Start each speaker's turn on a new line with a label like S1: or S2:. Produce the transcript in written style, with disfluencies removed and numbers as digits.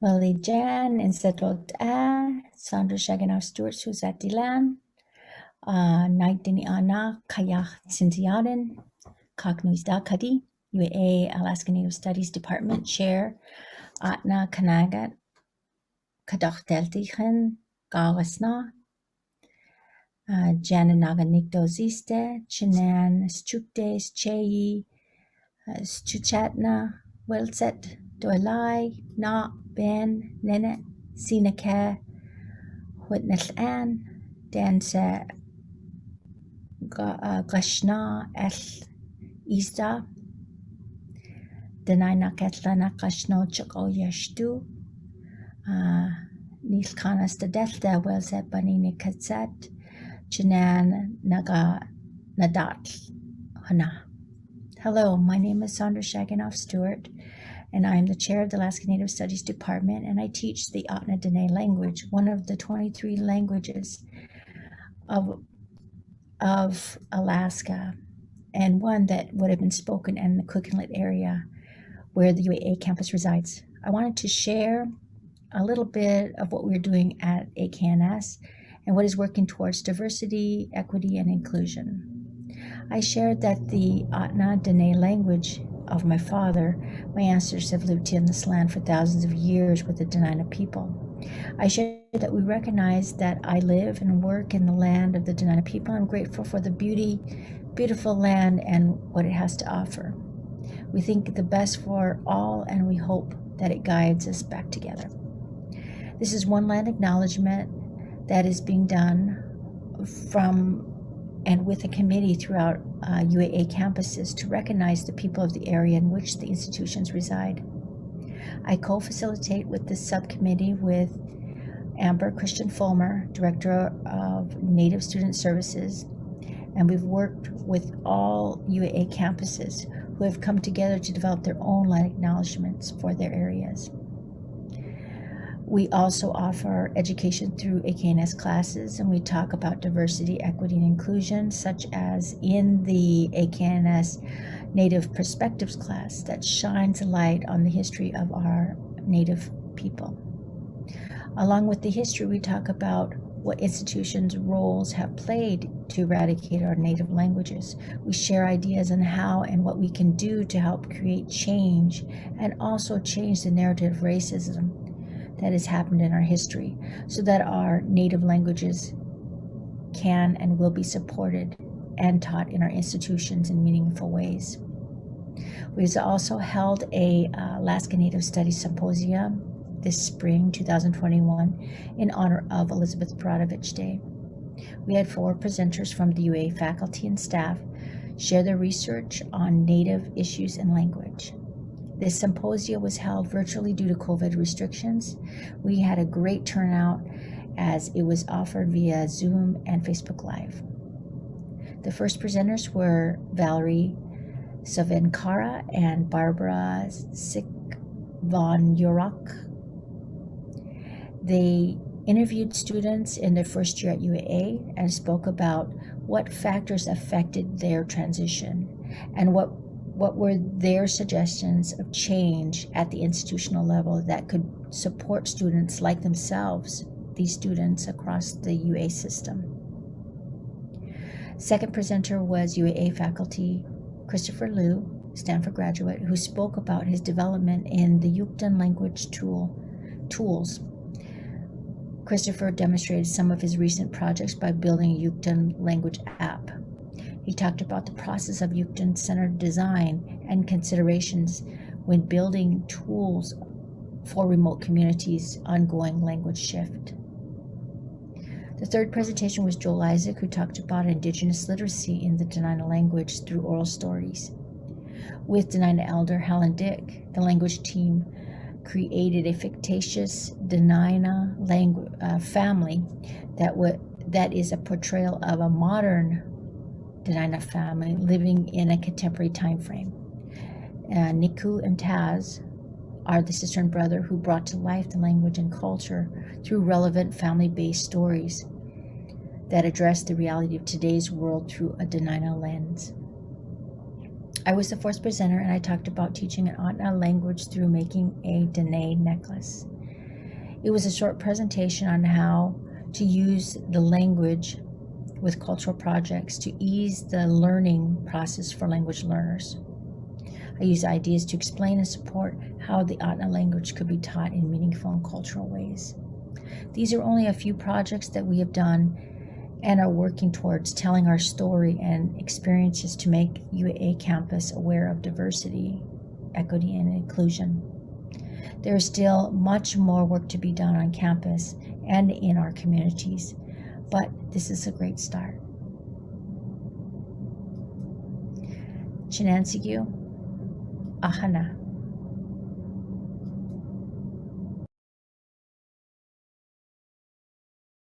S1: Malijan instead Sondra Shaginoff-Stuart Suzatilan, Naitini Ana Kaya Sintiaden, Kaknuisda Kadi, UAA Alaska Native Studies Department Chair, Atna Kanagat, Kadachteltichen, Galasna, Jananaga Nikdo Ziste, Chinan, Stukdes, Chei, Stuchatna, Wilset, Doelai, Na, Ben, Nenet, Sinake, Witness Ann, Danse, Glashna, El, Isda, Denina Ketlana Glashno Choko Yashtu, Nilkana Stadelta, Wilset Banini Katzet, Chinan Naga Nadat, Hana. Hello, my name is Sondra Shaginoff-Stuart, and I am the chair of the Alaska Native Studies Department, and I teach the Ahtna Dene language, one of the 23 languages of Alaska, and one that would have been spoken in the Cook Inlet area where the UAA campus resides. I wanted to share a little bit of what we're doing at AKNS and what is working towards diversity, equity, and inclusion. I shared that the Ahtna Dene language of my father, my ancestors have lived here in this land for thousands of years with the Denina people. I shared that we recognize that I live and work in the land of the Denina people. I'm grateful for the beautiful land and what it has to offer. We think the best for all, and we hope that it guides us back together. This is one land acknowledgement that is being done from and with a committee throughout UAA campuses to recognize the people of the area in which the institutions reside. I co-facilitate with this subcommittee with Amber Christian Fulmer, Director of Native Student Services, and we've worked with all UAA campuses who have come together to develop their own land acknowledgements for their areas. We also offer education through AKNS classes, and we talk about diversity, equity, and inclusion, such as in the AKNS Native Perspectives class that shines a light on the history of our Native people. Along with the history, we talk about what institutions' roles have played to eradicate our Native languages. We share ideas on how and what we can do to help create change and also change the narrative of racism that has happened in our history so that our Native languages can and will be supported and taught in our institutions in meaningful ways. We've also held a Alaska Native Studies Symposium this spring, 2021, in honor of Elizabeth Brodovich Day. We had 4 presenters from the UA faculty and staff share their research on Native issues and language. This symposium was held virtually due to COVID restrictions. We had a great turnout as it was offered via Zoom and Facebook Live. The first presenters were Valerie Savinkara and Barbara Sick von Urach. They interviewed students in their first year at UAA and spoke about what factors affected their transition and what were their suggestions of change at the institutional level that could support students like themselves, these students across the UA system. Second presenter was UAA faculty Christopher Liu, Stanford graduate, who spoke about his development in the Yuktan language tools. Christopher demonstrated some of his recent projects by building a Yuktan language app. He talked about the process of Yuktan-centered design and considerations when building tools for remote communities' ongoing language shift. The third presentation was Joel Isaac, who talked about Indigenous literacy in the Denina language through oral stories. With Denina elder Helen Dick, the language team created a fictitious Denina family that is a portrayal of a modern Denina family living in a contemporary time frame. Niku and Taz are the sister and brother who brought to life the language and culture through relevant family-based stories that address the reality of today's world through a Denina lens. I was the fourth presenter, and I talked about teaching an Ahtna language through making a Dene necklace. It was a short presentation on how to use the language with cultural projects to ease the learning process for language learners. I use ideas to explain and support how the Ahtna language could be taught in meaningful and cultural ways. These are only a few projects that we have done and are working towards telling our story and experiences to make UAA campus aware of diversity, equity, and inclusion. There is still much more work to be done on campus and in our communities, but this is a great start. Chinansigu, Ahana.